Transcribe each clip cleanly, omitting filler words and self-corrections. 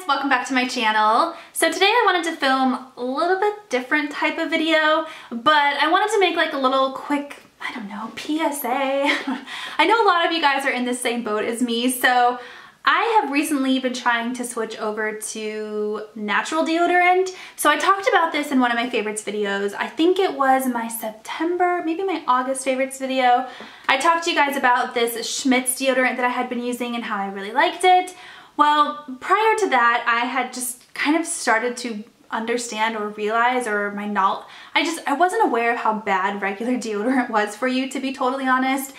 welcome back to my channel. So today I wanted to film a little bit different type of video, but I wanted to make like a little quick, I don't know, PSA. I know a lot of you guys are in the same boat as me, so I have recently been trying to switch over to natural deodorant. So I talked about this in one of my favorites videos. I think it was my September, maybe my August favorites video. I talked to you guys about this Schmidt's deodorant that I had been using and how I really liked it. Well, prior to that, I had just kind of started to understand or realize, or my knowledge, I wasn't aware of how bad regular deodorant was for you, to be totally honest.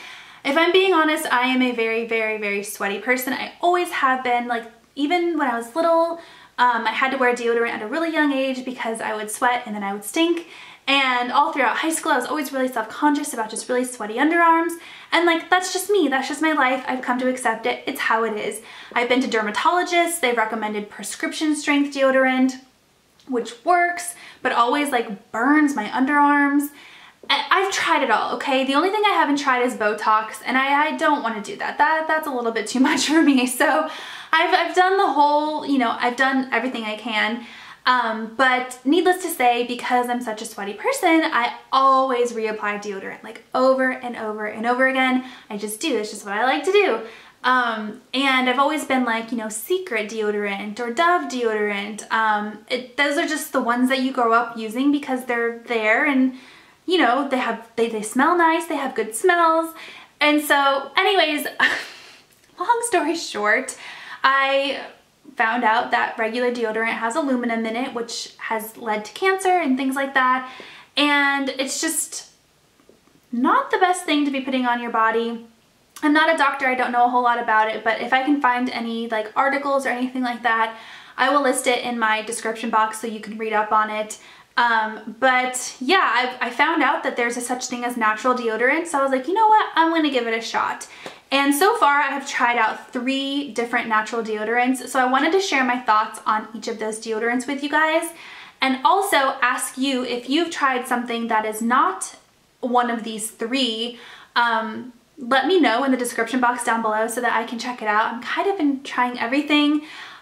If I'm being honest, I am a very, very, very sweaty person. I always have been. Like, even when I was little, I had to wear deodorant at a really young age because I would sweat and then I would stink. And all throughout high school, I was always really self-conscious about just really sweaty underarms. And like, that's just me. That's just my life. I've come to accept it. It's how it is. I've been to dermatologists. They've recommended prescription strength deodorant, which works, but always like burns my underarms. I've tried it all, okay? The only thing I haven't tried is Botox, and I don't want to do that. That's a little bit too much for me. So I've done the whole, you know, I've done everything I can. But needless to say, because I'm such a sweaty person, I always reapply deodorant, like over and over and over again. I just do. It's just what I like to do. And I've always been like, you know, Secret deodorant or Dove deodorant. Those are just the ones that you grow up using because they're there, and you know, they smell nice, they have good smells. And so anyways, long story short, I found out that regular deodorant has aluminum in it, which has led to cancer and things like that. And it's just not the best thing to be putting on your body. I'm not a doctor, I don't know a whole lot about it, but if I can find any like articles or anything like that, I will list it in my description box so you can read up on it. But yeah, I found out that there's a such thing as natural deodorant, so I was like, you know what, I'm gonna give it a shot. And so far I have tried out 3 different natural deodorants, so I wanted to share my thoughts on each of those deodorants with you guys, and also ask you if you've tried something that is not one of these 3. Let me know in the description box down below so that I can check it out. I'm kind of been trying everything.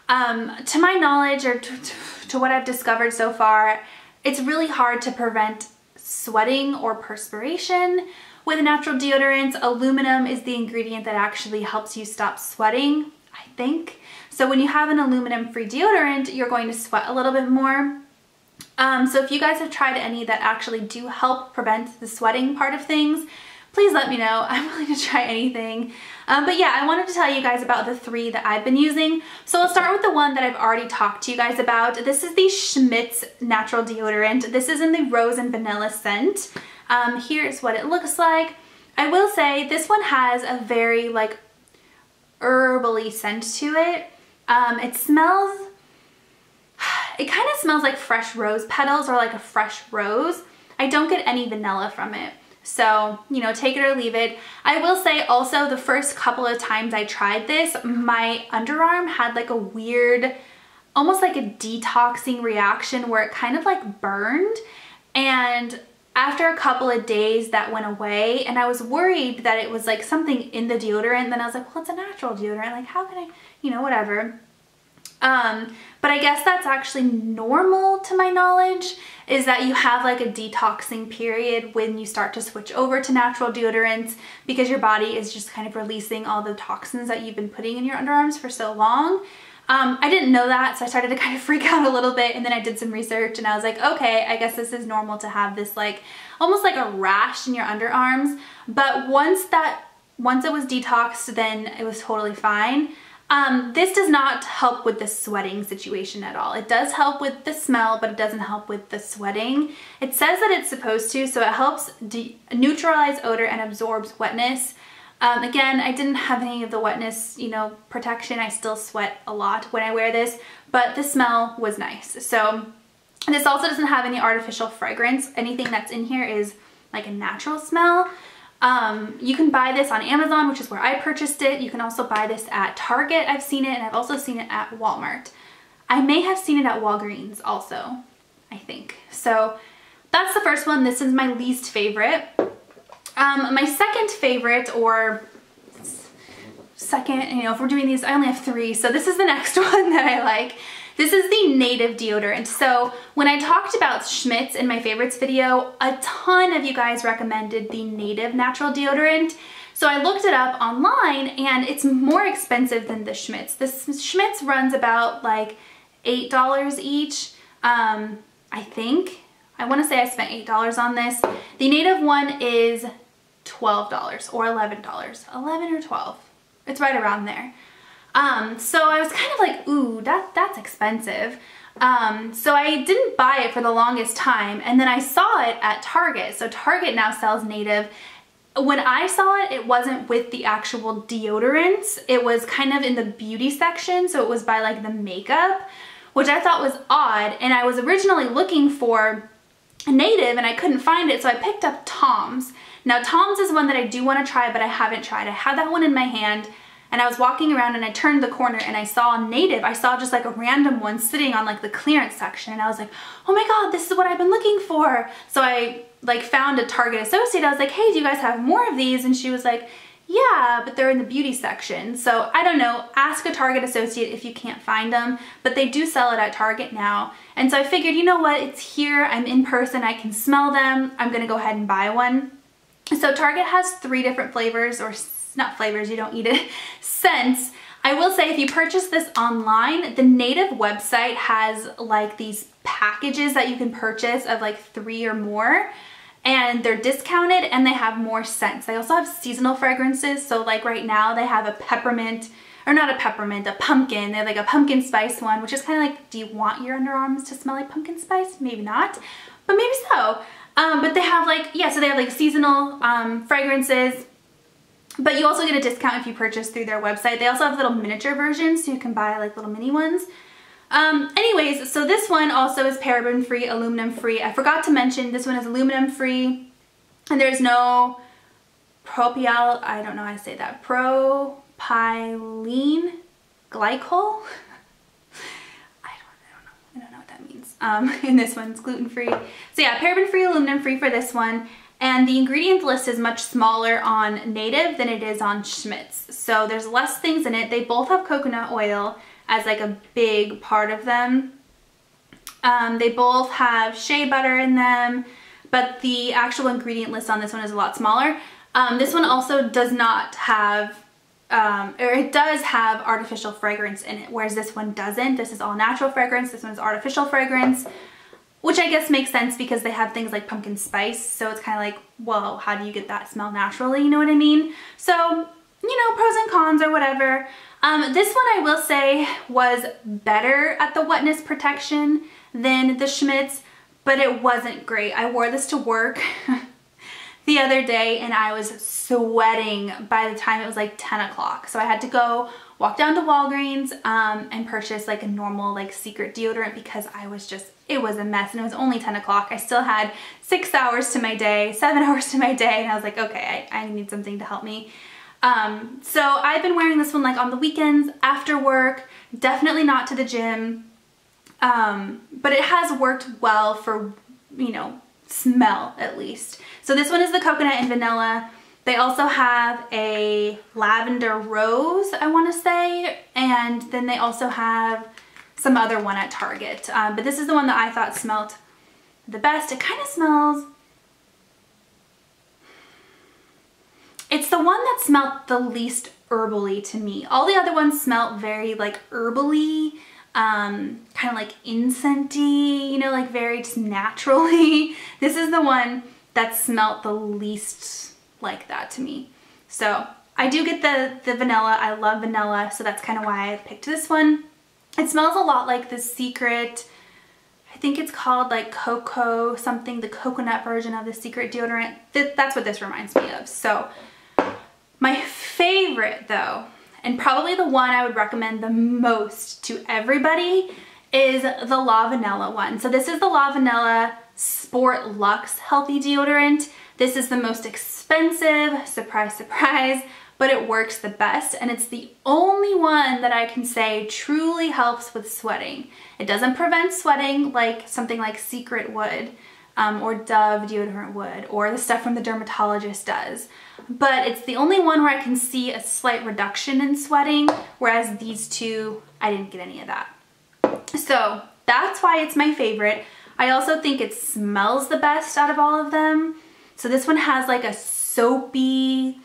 To my knowledge, or to what I've discovered so far, it's really hard to prevent sweating or perspiration with natural deodorants. Aluminum is the ingredient that actually helps you stop sweating, I think. So when you have an aluminum-free deodorant, you're going to sweat a little bit more. So if you guys have tried any that actually do help prevent the sweating part of things, please let me know. I'm willing to try anything. But yeah, I wanted to tell you guys about the 3 that I've been using. So I'll start with the one that I've already talked to you guys about. This is the Schmidt's natural deodorant. This is in the rose and vanilla scent. Here's what it looks like. I will say this one has a very like herbally scent to it. It kind of smells like fresh rose petals or like a fresh rose. I don't get any vanilla from it. So, you know, take it or leave it. I will say also the first couple of times I tried this, my underarm had like a weird, almost like a detoxing reaction where it kind of like burned. And after a couple of days that went away, and I was worried that it was like something in the deodorant. Then I was like, well, it's a natural deodorant. Like, how can I, you know, whatever. But I guess that's actually normal to my knowledge, is that you have like a detoxing period when you start to switch over to natural deodorants, because your body is just kind of releasing all the toxins that you've been putting in your underarms for so long. I didn't know that, so I started to kind of freak out a little bit, and then I did some research and I was like, okay, I guess this is normal to have this like, almost like a rash in your underarms. But once it was detoxed, then it was totally fine. This does not help with the sweating situation at all. It does help with the smell, but it doesn't help with the sweating. It says that it's supposed to, so it helps neutralize odor and absorbs wetness. Again, I didn't have any of the wetness, you know, protection. I still sweat a lot when I wear this, but the smell was nice. So this also doesn't have any artificial fragrance. Anything that's in here is like a natural smell. You can buy this on Amazon, which is where I purchased it. You can also buy this at Target. I've seen it, and I've also seen it at Walmart. I may have seen it at Walgreens also, I think. So that's the first one. This is my least favorite. My second favorite, or second, you know, if we're doing these, I only have 3, so this is the next one that I like. This is the Native deodorant. So when I talked about Schmidt's in my favorites video, a ton of you guys recommended the Native natural deodorant. So I looked it up online and it's more expensive than the Schmidt's. The Schmidt's runs about like $8 each, I think. I want to say I spent $8 on this. The Native one is $12 or $11. 11 or 12. It's right around there. So I was kind of like, ooh, that's expensive. So I didn't buy it for the longest time, and then I saw it at Target. So Target now sells Native. When I saw it, it wasn't with the actual deodorants. It was kind of in the beauty section, so it was by like the makeup, which I thought was odd. And I was originally looking for a Native and I couldn't find it, so I picked up Tom's. Now Tom's is one that I do want to try, but I haven't tried. I had that one in my hand and I was walking around and I turned the corner and I saw a Native. I saw just like a random one sitting on like the clearance section, and I was like, oh my god, this is what I've been looking for. So I like found a Target associate. I was like, hey, do you guys have more of these? And she was like, yeah, but they're in the beauty section. So I don't know, ask a Target associate if you can't find them, but they do sell it at Target now. And so I figured, you know what, it's here, I'm in person, I can smell them, I'm gonna go ahead and buy one. So Target has 3 different flavors, or not flavors, you don't eat it, scents. I will say if you purchase this online, the Native website has like these packages that you can purchase of like 3 or more, and they're discounted and they have more scents. They also have seasonal fragrances. So like right now they have a peppermint, or not a peppermint, a pumpkin. They have like a pumpkin spice one, which is kind of like, do you want your underarms to smell like pumpkin spice? Maybe not, but maybe so. But they have like, yeah, so they have like seasonal fragrances, but you also get a discount if you purchase through their website. They also have little miniature versions, so you can buy like little mini ones. Anyways, so this one also is paraben free, aluminum free. I forgot to mention this one is aluminum free, and there's no propyl, I don't know how to say that, propylene glycol. I don't know what that means. And this one's gluten free. So yeah, paraben free, aluminum free for this one. And the ingredient list is much smaller on Native than it is on Schmidt's. So there's less things in it. They both have coconut oil as like a big part of them. They both have shea butter in them, but the actual ingredient list on this one is a lot smaller. This one also does not have, or it does have artificial fragrance in it, whereas this one doesn't. This is all natural fragrance. This one is artificial fragrance, which I guess makes sense because they have things like pumpkin spice. So it's kind of like, well, how do you get that smell naturally? You know what I mean? So, you know, pros and cons or whatever. This one I will say was better at the wetness protection than the Schmidt's, but it wasn't great. I wore this to work the other day and I was sweating by the time it was like 10 o'clock. So I had to go walk down to Walgreens and purchase like a normal like secret deodorant because I was just, it was a mess, and it was only 10 o'clock. I still had 6 hours to my day, 7 hours to my day, and I was like, okay, I need something to help me. So I've been wearing this one like on the weekends, after work, definitely not to the gym, but it has worked well for, you know, smell at least. So this one is the coconut and vanilla. They also have a lavender rose, I want to say, and then they also have some other one at Target. But this is the one that I thought smelled the best. It kind of smells, it's the one that smelled the least herbally to me. All the other ones smelled very like herbally, kind of like incensey, you know, like very just naturally. This is the one that smelled the least like that to me. So I do get the vanilla. I love vanilla, so that's kind of why I picked this one. It smells a lot like the Secret, I think it's called like cocoa something, the coconut version of the Secret deodorant. That's what this reminds me of. So my favorite though, and probably the one I would recommend the most to everybody, is the La Vanilla one. So this is the La Vanilla Sport Luxe Healthy Deodorant. This is the most expensive, surprise, surprise, but it works the best, and it's the only one that I can say truly helps with sweating. It doesn't prevent sweating like something like Secret would, or Dove deodorant would, or the stuff from the dermatologist does. But it's the only one where I can see a slight reduction in sweating, whereas these two, I didn't get any of that. So that's why it's my favorite. I also think it smells the best out of all of them. So this one has like a soapy,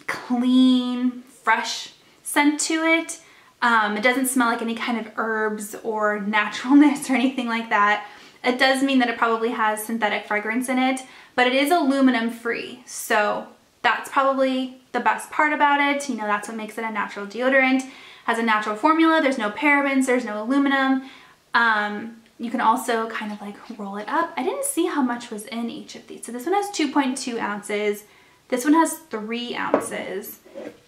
clean, fresh scent to it. It doesn't smell like any kind of herbs or naturalness or anything like that. It does mean that it probably has synthetic fragrance in it, but it is aluminum free. So that's probably the best part about it. You know, that's what makes it a natural deodorant. It has a natural formula. There's no parabens, there's no aluminum. You can also kind of like roll it up. I didn't see how much was in each of these. So this one has 2.2 ounces. This one has 3 ounces.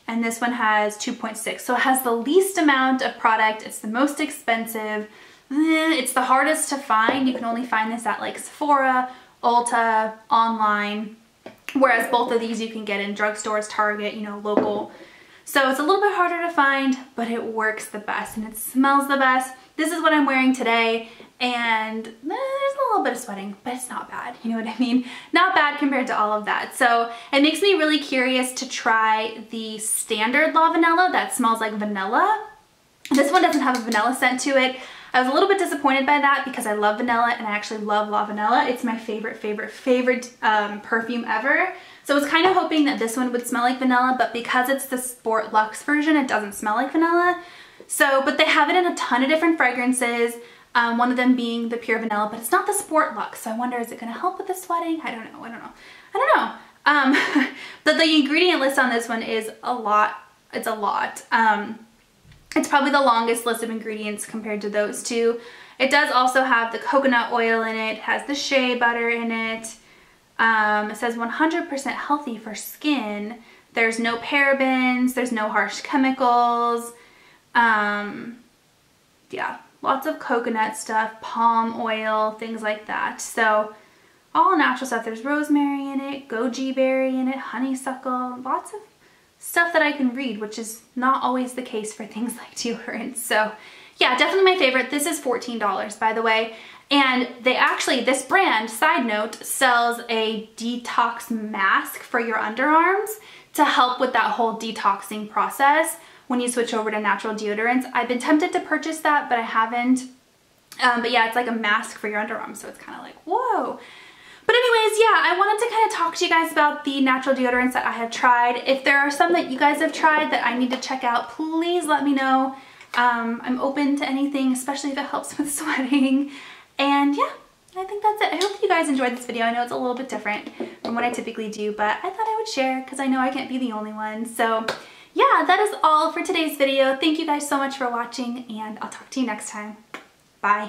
And this one has 2.6. So it has the least amount of product. It's the most expensive. It's the hardest to find. You can only find this at like Sephora, Ulta, online. Whereas both of these you can get in drugstores, Target, you know, local. So it's a little bit harder to find, but it works the best and it smells the best. This is what I'm wearing today, and there's a little bit of sweating, but it's not bad. You know what I mean? Not bad compared to all of that. So it makes me really curious to try the standard La Vanilla that smells like vanilla. This one doesn't have a vanilla scent to it. I was a little bit disappointed by that because I love vanilla and I actually love La Vanilla. It's my favorite perfume ever. So I was kind of hoping that this one would smell like vanilla, but because it's the Sport Luxe version, it doesn't smell like vanilla. So, but they have it in a ton of different fragrances, one of them being the pure vanilla, but it's not the Sport Luxe. So I wonder, is it gonna help with the sweating? I don't know. But the ingredient list on this one is a lot. It's a lot. It's probably the longest list of ingredients compared to those two. It does also have the coconut oil in it, has the shea butter in it. It says 100% healthy for skin. There's no parabens, there's no harsh chemicals. Yeah, lots of coconut stuff, palm oil, things like that. So all natural stuff. There's rosemary in it, goji berry in it, honeysuckle, lots of stuff that I can read, which is not always the case for things like deodorants. So yeah, definitely my favorite. This is $14, by the way. And they actually, this brand, side note, sells a detox mask for your underarms to help with that whole detoxing process when you switch over to natural deodorants. I've been tempted to purchase that, but I haven't. But yeah, it's like a mask for your underarms, so it's kind of like, whoa. But anyways, yeah, I wanted to kind of talk to you guys about the natural deodorants that I have tried. If there are some that you guys have tried that I need to check out, please let me know. I'm open to anything, especially if it helps with sweating. And yeah, I think that's it. I hope you guys enjoyed this video. I know it's a little bit different from what I typically do, but I thought I would share because I know I can't be the only one. So yeah, that is all for today's video. Thank you guys so much for watching, and I'll talk to you next time. Bye.